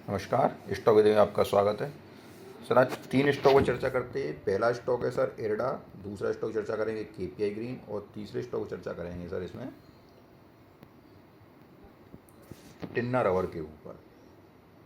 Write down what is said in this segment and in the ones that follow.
नमस्कार, stock with में आपका स्वागत है। सर आज 3 स्टॉक पर चर्चा करते हैं। पहला स्टॉक है सर इरडा, दूसरा स्टॉक चर्चा करेंगे केपीआई ग्रीन और तीसरे स्टॉक चर्चा करेंगे सर इसमें टिन्ना रबर के ऊपर।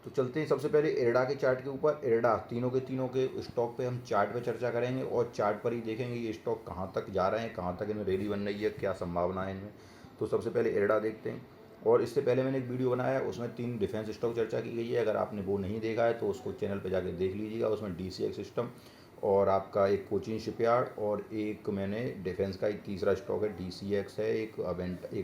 तो चलते हैं सबसे पहले इरडा के चार्ट के ऊपर। इरडा तीनों के स्टॉक पे हम चार्ट पे चर्चा करेंगे और चार्ट पर ही देखेंगे ये स्टॉक कहाँ तक जा रहे हैं, कहाँ तक इनमें रैली बन रही है, क्या संभावना है इनमें। तो सबसे पहले इरडा देखते हैं। और इससे पहले मैंने एक वीडियो बनाया है, उसमें 3 डिफेंस स्टॉक चर्चा की गई है। अगर आपने वो नहीं देखा है तो उसको चैनल पर जाकर देख लीजिएगा। उसमें DCX सिस्टम और आपका एक कोचिन शिपयार्ड और एक मैंने डिफेंस का एक तीसरा स्टॉक है DCX है, एक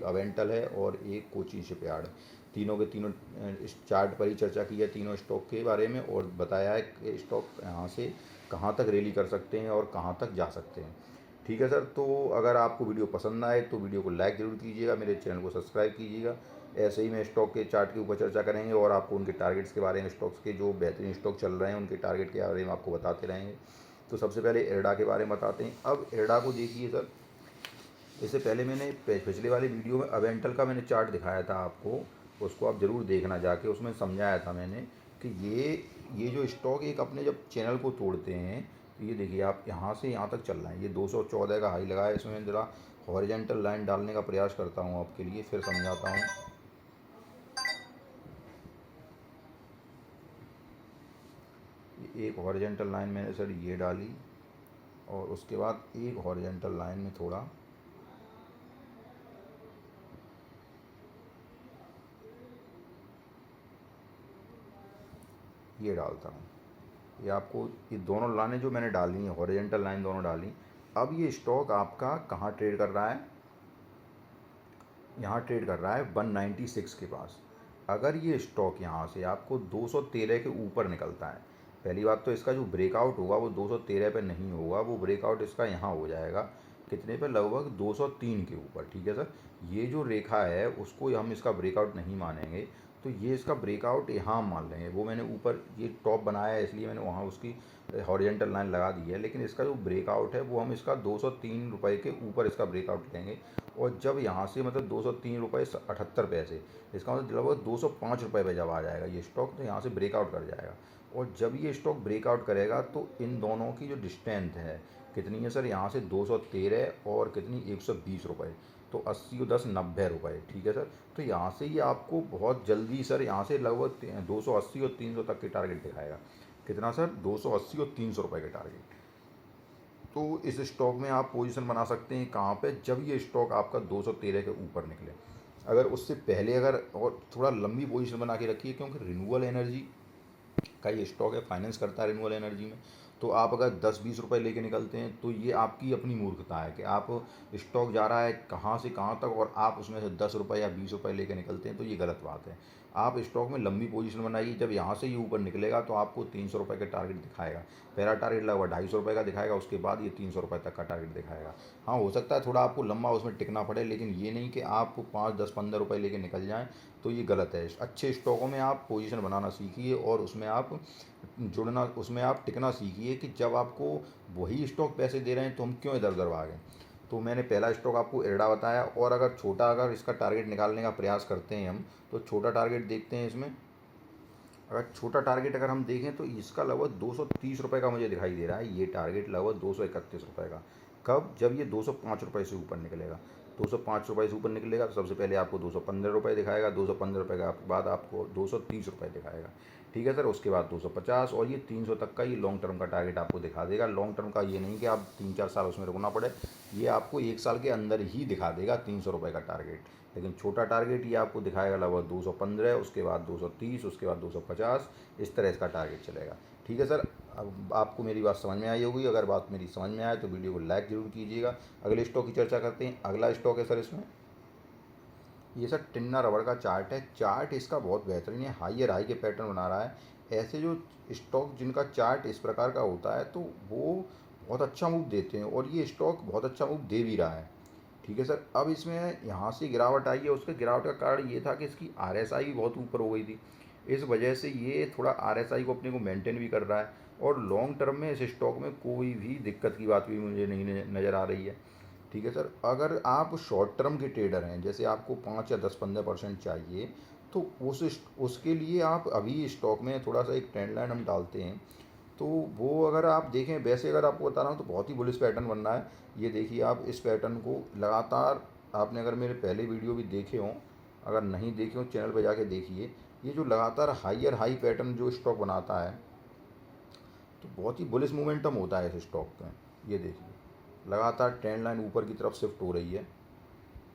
अवेंटल है और एक कोचिन शिपयार्ड। तीनों के तीनों इस चार्ट पर ही चर्चा की है तीनों स्टॉक के बारे में और बताया है कि स्टॉक यहाँ से कहाँ तक रैली कर सकते हैं और कहाँ तक जा सकते हैं। ठीक है सर, तो अगर आपको वीडियो पसंद आए तो वीडियो को लाइक ज़रूर कीजिएगा, मेरे चैनल को सब्सक्राइब कीजिएगा। ऐसे ही मैं स्टॉक के चार्ट के ऊपर चर्चा करेंगे और आपको उनके टारगेट्स के बारे में, स्टॉक्स के जो बेहतरीन स्टॉक चल रहे हैं उनके टारगेट के बारे में आपको बताते रहेंगे। तो सबसे पहले इरडा के बारे में बताते हैं। अब इरडा को देखिए सर, इससे पहले मैंने पिछले वाले वीडियो में अवेंटल का मैंने चार्ट दिखाया था आपको, उसको आप ज़रूर देखना जाके। उसमें समझाया था मैंने कि ये जो स्टॉक एक अपने जब चैनल को तोड़ते हैं तो ये देखिए आप यहाँ से यहाँ तक चल रहे हैं। ये 214 का हाई लगा है। इसमें ज़रा हॉरिजॉन्टल लाइन डालने का प्रयास करता हूँ आपके लिए, फिर समझाता हूँ। एक हॉरिजॉन्टल लाइन मैंने सर ये डाली और उसके बाद एक हॉरिजॉन्टल लाइन में थोड़ा ये डालता हूँ। ये आपको ये दोनों लाइनें जो मैंने डाली हैं, हॉरिजॉन्टल लाइन दोनों डाली। अब ये स्टॉक आपका कहाँ ट्रेड कर रहा है? यहाँ ट्रेड कर रहा है 196 के पास। अगर ये स्टॉक यहाँ से आपको 213 के ऊपर निकलता है, पहली बात तो इसका जो ब्रेकआउट होगा वो 213 पे नहीं होगा, वो ब्रेकआउट इसका यहाँ हो जाएगा कितने पे, लगभग 203 के ऊपर। ठीक है सर, ये जो रेखा है उसको हम इसका ब्रेकआउट नहीं मानेंगे, तो ये इसका ब्रेकआउट यहाँ मान लेंगे। वो मैंने ऊपर ये टॉप बनाया है इसलिए मैंने वहाँ उसकी हॉरिजॉन्टल लाइन लगा दी है, लेकिन इसका जो ब्रेकआउट है वो हम इसका 203 रुपये के ऊपर इसका ब्रेकआउट लेंगे। और जब यहाँ से मतलब 203 रुपये 78 पैसे, इसका मतलब लगभग 205 रुपये पे जब आ जाएगा ये स्टॉक, तो यहाँ से ब्रेकआउट कर जाएगा। और जब ये स्टॉक ब्रेकआउट करेगा तो इन दोनों की जो डिस्टेंस है कितनी है सर, यहाँ से 213 और कितनी 120 रुपये, तो 80 और 10 90 रुपये। ठीक है सर, तो यहाँ से ये आपको बहुत जल्दी सर यहाँ से लगभग 280 और 300 तक के टारगेट दिखाएगा। कितना सर, 280 और 300 रुपये के टारगेट। तो इस स्टॉक में आप पोजीशन बना सकते हैं कहाँ पे, जब ये स्टॉक आपका 213 के ऊपर निकले। अगर उससे पहले अगर और थोड़ा लंबी पोजीशन बना के रखिए, क्योंकि रिन्यूएबल एनर्जी का ये स्टॉक है, फाइनेंस करता है रिन्यूएबल एनर्जी में। तो आप अगर 10-20 रुपये लेके निकलते हैं तो ये आपकी अपनी मूर्खता है कि आप स्टॉक जा रहा है कहाँ से कहाँ तक और आप उसमें से 10 रुपये या 20 रुपये लेके निकलते हैं, तो ये गलत बात है। आप स्टॉक में लंबी पोजीशन बनाइए, जब यहाँ से ये ऊपर निकलेगा तो आपको 300 रुपये का टारगेट दिखाएगा। पहला टारगेट लगभग 250 रुपये का दिखाएगा, उसके बाद ये 300 रुपये तक का टारगेट दिखाएगा। हाँ, हो सकता है थोड़ा आपको लंबा उसमें टिकना पड़े, लेकिन ये नहीं कि आप 5-10-15 रुपये लेके निकल जाएँ, तो ये गलत है। अच्छे स्टॉकों में आप पोजीशन बनाना सीखिए और उसमें आप जुड़ना, उसमें आप टिकना सीखिए कि जब आपको वही स्टॉक पैसे दे रहे हैं तो हम क्यों इधर उधर भागें। तो मैंने पहला स्टॉक आपको इरडा बताया। और अगर इसका टारगेट निकालने का प्रयास करते हैं हम, तो छोटा टारगेट देखते हैं इसमें। अगर छोटा टारगेट अगर हम देखें तो इसका लगभग 230 रुपये का मुझे दिखाई दे रहा है। ये टारगेट लगभग 231 रुपये का। कब? जब ये 205 रुपये से ऊपर निकलेगा। 205 रुपये से ऊपर निकलेगा तो सबसे पहले आपको 215 रुपये दिखाएगा, 215 रुपये का बाद आपको 230 रुपये दिखाएगा। ठीक है सर, उसके बाद 250 और ये 300 तक का ये लॉन्ग टर्म का टारगेट आपको दिखा देगा। लॉन्ग टर्म का ये नहीं कि आप 3-4 साल उसमें रुकना पड़े, ये आपको 1 साल के अंदर ही दिखा देगा 300 रुपये का टारगेट। लेकिन छोटा टारगेट ये आपको दिखाएगा लगभग 215, उसके बाद 230, उसके बाद 250, इस तरह इसका टारगेट चलेगा। ठीक है सर, अब आपको मेरी बात समझ में आई होगी। अगर बात मेरी समझ में आए तो वीडियो को लाइक ज़रूर कीजिएगा। अगले स्टॉक की चर्चा करते हैं। अगला स्टॉक है सर इसमें ये सर टिन्ना रबड़ का चार्ट है। चार्ट इसका बहुत बेहतरीन है, हाई के पैटर्न बना रहा है। ऐसे जो स्टॉक जिनका चार्ट इस प्रकार का होता है तो वो बहुत अच्छा मूव देते हैं और ये स्टॉक बहुत अच्छा मूव दे भी रहा है। ठीक है सर, अब इसमें यहाँ से गिरावट आई है। उसके गिरावट का कारण ये था कि इसकी RSI भी बहुत ऊपर हो गई थी। इस वजह से ये थोड़ा RSI को अपने को मेंटेन भी कर रहा है और लॉन्ग टर्म में इस स्टॉक में कोई भी दिक्कत की बात भी मुझे नहीं नज़र आ रही है। ठीक है सर, अगर आप शॉर्ट टर्म के ट्रेडर हैं, जैसे आपको 5 या 10-15% चाहिए, तो उसके लिए आप अभी स्टॉक में थोड़ा सा एक ट्रेंड लाइन हम डालते हैं। तो वो अगर आप देखें, वैसे अगर आपको बता रहा हूँ तो बहुत ही बुलिश पैटर्न बन रहा है। ये देखिए आप इस पैटर्न को लगातार, आपने अगर मेरे पहले वीडियो भी देखे हों, अगर नहीं देखे हों चैनल पर जाके देखिए, ये जो लगातार हाई हाई पैटर्न जो स्टॉक बनाता है, तो बहुत ही बुलिश मोमेंटम होता है इस स्टॉक में। ये देखिए लगातार ट्रेंड लाइन ऊपर की तरफ शिफ्ट हो रही है।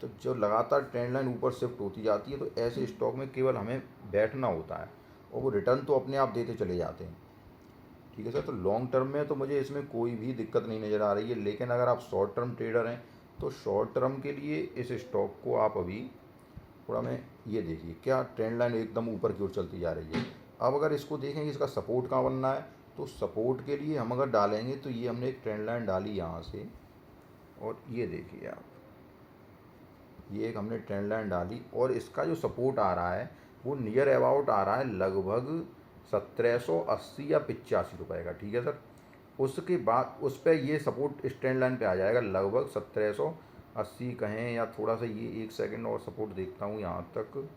तो जो लगातार ट्रेंड लाइन ऊपर शिफ्ट होती जाती है, तो ऐसे स्टॉक में केवल हमें बैठना होता है और वो रिटर्न तो अपने आप देते चले जाते हैं। ठीक है सर, तो लॉन्ग टर्म में तो मुझे इसमें कोई भी दिक्कत नहीं नज़र आ रही है। लेकिन अगर आप शॉर्ट टर्म ट्रेडर हैं तो शॉर्ट टर्म के लिए इस स्टॉक को आप अभी थोड़ा में, ये देखिए क्या ट्रेंड लाइन एकदम ऊपर की ओर चलती जा रही है। अब अगर इसको देखें कि इसका सपोर्ट कहाँ बनना है, तो सपोर्ट के लिए हम अगर डालेंगे तो ये हमने एक ट्रेंड लाइन डाली यहाँ से, और ये देखिए आप, ये एक हमने ट्रेंड लाइन डाली और इसका जो सपोर्ट आ रहा है वो नियर अबाउट आ रहा है लगभग 1780 या 85 रुपये का। ठीक है सर, उसके बाद उस पर ये सपोर्ट इस ट्रेंड लाइन पे आ जाएगा लगभग 1780 कहें, या थोड़ा सा ये एक सेकंड और सपोर्ट देखता हूँ यहाँ तक,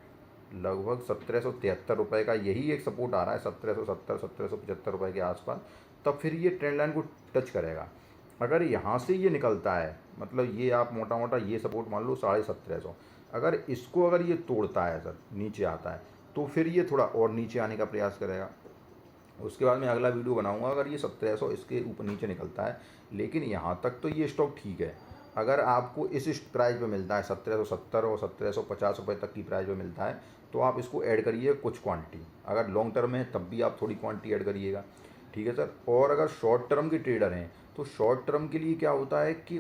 लगभग 1773 रुपये का यही एक सपोर्ट आ रहा है, 1770 1775 के आसपास। तब फिर ये ट्रेंड लाइन को टच करेगा। अगर यहाँ से ये निकलता है, मतलब ये आप मोटा मोटा ये सपोर्ट मान लो 1750, अगर इसको अगर ये तोड़ता है सर, नीचे आता है, तो फिर ये थोड़ा और नीचे आने का प्रयास करेगा। उसके बाद मैं अगला वीडियो बनाऊंगा अगर ये 1700 इसके ऊपर नीचे निकलता है। लेकिन यहाँ तक तो ये स्टॉक ठीक है। अगर आपको इस प्राइस पे मिलता है 1770 और 1750 रुपये तक की प्राइस पे मिलता है, तो आप इसको ऐड करिए कुछ क्वांटिटी। अगर लॉन्ग टर्म में है तब भी आप थोड़ी क्वांटिटी ऐड करिएगा। ठीक है सर, और अगर शॉर्ट टर्म के ट्रेडर हैं तो शॉर्ट टर्म के लिए क्या होता है कि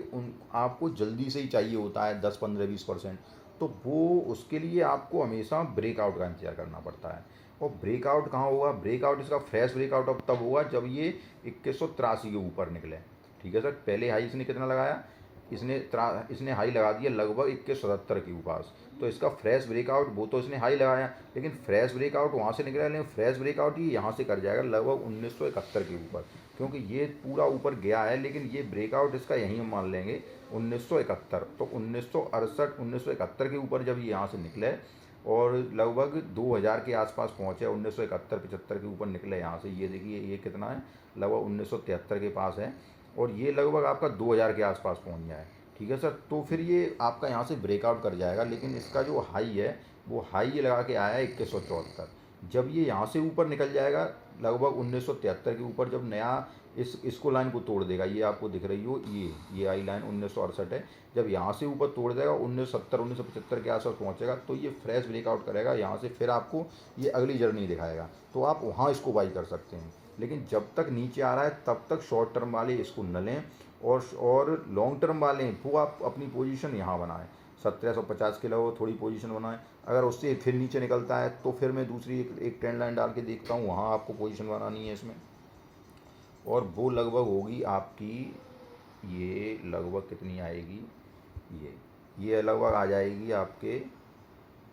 आपको जल्दी से ही चाहिए होता है 10 15 20%, तो वो उसके लिए आपको हमेशा ब्रेकआउट का इंतजार करना पड़ता है। और ब्रेकआउट कहाँ होगा, ब्रेकआउट इसका फ्रेश ब्रेकआउट अब तब होगा जब ये 2183 के ऊपर निकले। ठीक है सर, पहले हाई इसने कितना लगाया, इसने हाई लगा दिया लगभग 2177 के ऊपर। तो इसका फ्रेश ब्रेकआउट, वो तो इसने हाई लगाया लेकिन फ्रेश ब्रेकआउट वहाँ से निकला, लेकिन फ्रेश ब्रेकआउट ये यहाँ से कर जाएगा लगभग 1971 के ऊपर, क्योंकि ये पूरा ऊपर गया है। लेकिन ये ब्रेकआउट इसका यहीं हम मान लेंगे 1971। तो 1968 1971 के ऊपर जब ये यहाँ से निकले और लगभग 2000 के आसपास पहुँचे, 1971 75 के ऊपर निकले यहाँ से, ये देखिए ये कितना है, लगभग 1973 के पास है, और ये लगभग आपका 2000 के आसपास पहुँच जाए। ठीक है सर, तो फिर ये आपका यहाँ से ब्रेकआउट कर जाएगा। लेकिन इसका जो हाई है वो हाई ये लगा के आया है 2174। जब ये यहाँ से ऊपर निकल जाएगा लगभग 1973 के ऊपर, जब नया इसको लाइन को तोड़ देगा, ये आपको दिख रही हो, ये आई लाइन 1968 है, जब यहाँ से ऊपर तोड़ देगा 1970 1975 के आसपास पहुँचेगा, तो ये फ्रेश ब्रेकआउट करेगा यहाँ से, फिर आपको ये अगली जर्नी दिखाएगा, तो आप वहाँ इसको बाई कर सकते हैं। लेकिन जब तक नीचे आ रहा है तब तक शॉर्ट टर्म वाले इसको न लें, और लॉन्ग टर्म वाले वो आप अपनी पोजीशन यहाँ बनाएं, 1750 के लिए थोड़ी पोजीशन बनाएं। अगर उससे फिर नीचे निकलता है तो फिर मैं दूसरी एक ट्रेंड लाइन डाल के देखता हूँ, वहाँ आपको पोजीशन बनानी है इसमें, और वो लगभग होगी आपकी, ये लगभग कितनी आएगी, ये लगभग आ जाएगी आपके,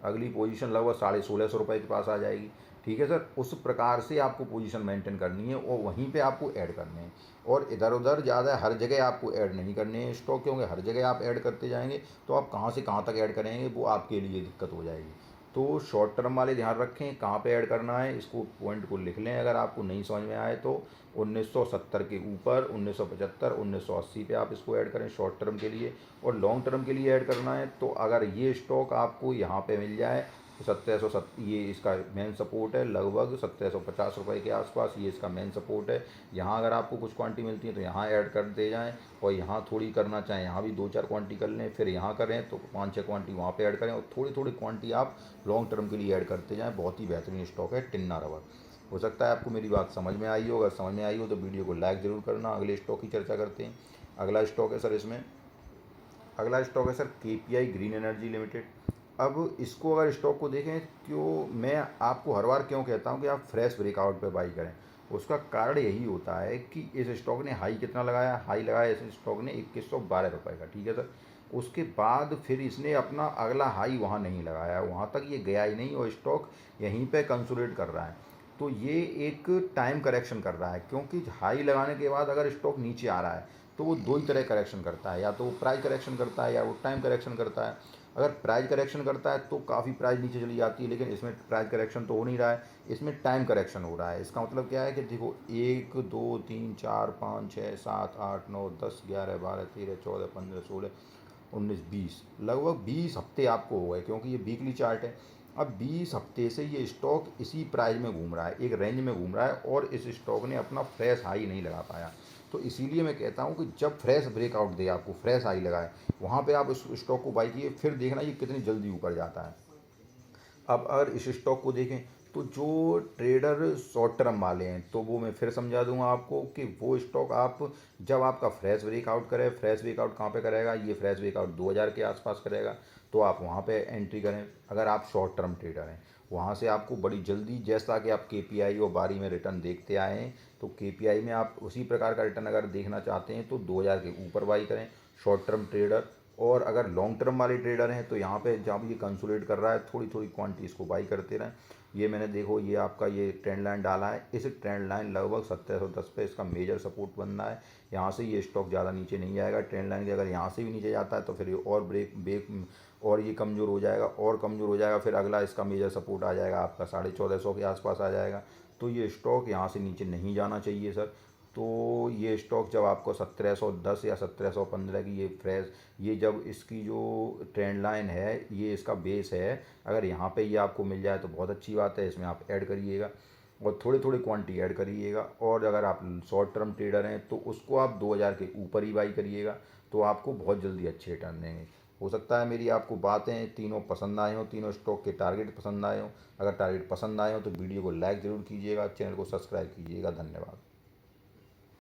अगली पोजीशन लगभग 1650 के पास आ जाएगी। ठीक है सर, उस प्रकार से आपको पोजीशन मेंटेन करनी है और वहीं पे आपको ऐड करने हैं, और इधर उधर ज़्यादा हर जगह आपको ऐड नहीं करने हैं स्टॉक, क्योंकि हर जगह आप ऐड करते जाएंगे तो आप कहाँ से कहाँ तक ऐड करेंगे वो आपके लिए दिक्कत हो जाएगी। तो शॉर्ट टर्म वाले ध्यान रखें कहाँ पे ऐड करना है, इसको पॉइंट को लिख लें। अगर आपको नहीं समझ में आए तो 1970 के ऊपर 1975 1980 पे आप इसको ऐड करें शॉर्ट टर्म के लिए। और लॉन्ग टर्म के लिए ऐड करना है तो अगर ये स्टॉक आपको यहाँ पे मिल जाए, 1770 ये इसका मेन सपोर्ट है, लगभग 1750 के आसपास ये इसका मेन सपोर्ट है। यहाँ अगर आपको कुछ क्वांटिटी मिलती है तो यहाँ ऐड कर दे जाएँ, और यहाँ थोड़ी करना चाहें यहाँ भी 2 4 क्वांटिटी कर लें, फिर यहाँ करें तो 5 6 क्वांटिटी वहाँ पे ऐड करें, और थोड़ी थोड़ी क्वांटिटी आप लॉन्ग टर्म के लिए ऐड करते जाएँ। बहुत ही बेहतरीन स्टॉक है टिन्ना रबर। हो सकता है आपको मेरी बात समझ में आई हो, अगर समझ में आई हो तो वीडियो को लाइक ज़रूर करना। अगले स्टॉक की चर्चा करते हैं। अगला स्टॉक है सर, इसमें अगला स्टॉक है sir KPI green energy limited. अब इसको अगर स्टॉक को देखें, क्यों मैं आपको हर बार क्यों कहता हूँ कि आप फ्रेश ब्रेकआउट पे बाई करें, उसका कारण यही होता है कि इस स्टॉक ने हाई कितना लगाया, हाई लगाया इस स्टॉक ने 2112 का। ठीक है सर, उसके बाद फिर इसने अपना अगला हाई वहाँ नहीं लगाया, वहाँ तक ये गया ही नहीं, और स्टॉक यहीं पे कंसोलिडेट कर रहा है। तो ये एक टाइम करेक्शन कर रहा है, क्योंकि हाई लगाने के बाद अगर स्टॉक नीचे आ रहा है तो वो दो ही तरह करेक्शन करता है, या तो वो प्राइस करेक्शन करता है या वो टाइम करेक्शन करता है। अगर प्राइस करेक्शन करता है तो काफ़ी प्राइस नीचे चली जाती है, लेकिन इसमें प्राइस करेक्शन तो हो नहीं रहा है, इसमें टाइम करेक्शन हो रहा है। इसका मतलब क्या है कि देखो 1 2 3 4 5 6 7 8 9 10 11 12 13 14 15 16 19 20, लगभग 20 हफ्ते आपको हो गए, क्योंकि ये वीकली चार्ट है। अब 20 हफ्ते से ये स्टॉक इसी प्राइस में घूम रहा है, एक रेंज में घूम रहा है, और इस स्टॉक ने अपना फ्रेश हाई नहीं लगा पाया। तो इसीलिए मैं कहता हूँ कि जब फ्रेश ब्रेकआउट दे, आपको फ्रेश हाई लगाए, वहाँ पे आप इस स्टॉक को बाई कीजिए, फिर देखना ये कितनी जल्दी ऊपर जाता है। अब अगर इस स्टॉक को देखें तो जो ट्रेडर शॉर्ट टर्म वाले हैं, तो वो मैं फिर समझा दूंगा आपको कि वो स्टॉक आप जब आपका फ्रेश ब्रेकआउट करे, फ्रेश ब्रेकआउट कहाँ पे करेगा, ये फ्रेश ब्रेकआउट 2000 के आसपास करेगा, तो आप वहाँ पे एंट्री करें। अगर आप शॉर्ट टर्म ट्रेडर हैं, वहाँ से आपको बड़ी जल्दी, जैसा कि आप केपीआई और बारी में रिटर्न देखते आए हैं, तो केपीआई में आप उसी प्रकार का रिटर्न अगर देखना चाहते हैं तो 2000 के ऊपर बाई करें शॉर्ट टर्म ट्रेडर। और अगर लॉन्ग टर्म वाले ट्रेडर हैं तो यहाँ पे जब ये कंसोलिडेट कर रहा है, थोड़ी थोड़ी क्वांटिटी इसको बाई करते रहें। ये मैंने देखो, ये आपका ये ट्रेंड लाइन डाला है, इस ट्रेंड लाइन लगभग 1710 पे इसका मेजर सपोर्ट बन रहा है। यहाँ से ये स्टॉक ज़्यादा नीचे नहीं जाएगा ट्रेंड लाइन के। अगर यहाँ से भी नीचे जाता है तो फिर ये और ब्रेक ब्रेक और ये कमज़ोर हो जाएगा, और कमज़ोर हो जाएगा, फिर अगला इसका मेजर सपोर्ट आ जाएगा आपका 1450 के आसपास आ जाएगा। तो ये स्टॉक यहाँ से नीचे नहीं जाना चाहिए सर। तो ये स्टॉक जब आपको 1710 या 1715 की ये फ्रेश, ये जब इसकी जो ट्रेंड लाइन है, ये इसका बेस है, अगर यहाँ पे ये आपको मिल जाए तो बहुत अच्छी बात है, इसमें आप ऐड करिएगा और थोड़ी थोड़ी क्वांटिटी ऐड करिएगा। और अगर आप शॉर्ट टर्म ट्रेडर हैं तो उसको आप 2000 के ऊपर ही बाई करिएगा, तो आपको बहुत जल्दी अच्छे रिटर्न देंगे। हो सकता है मेरी आपको बातें तीनों पसंद आए हों, तीनों स्टॉक के टारगेट पसंद आए हों। अगर टारगेट पसंद आए हों तो वीडियो को लाइक ज़रूर कीजिएगा, चैनल को सब्सक्राइब कीजिएगा। धन्यवाद।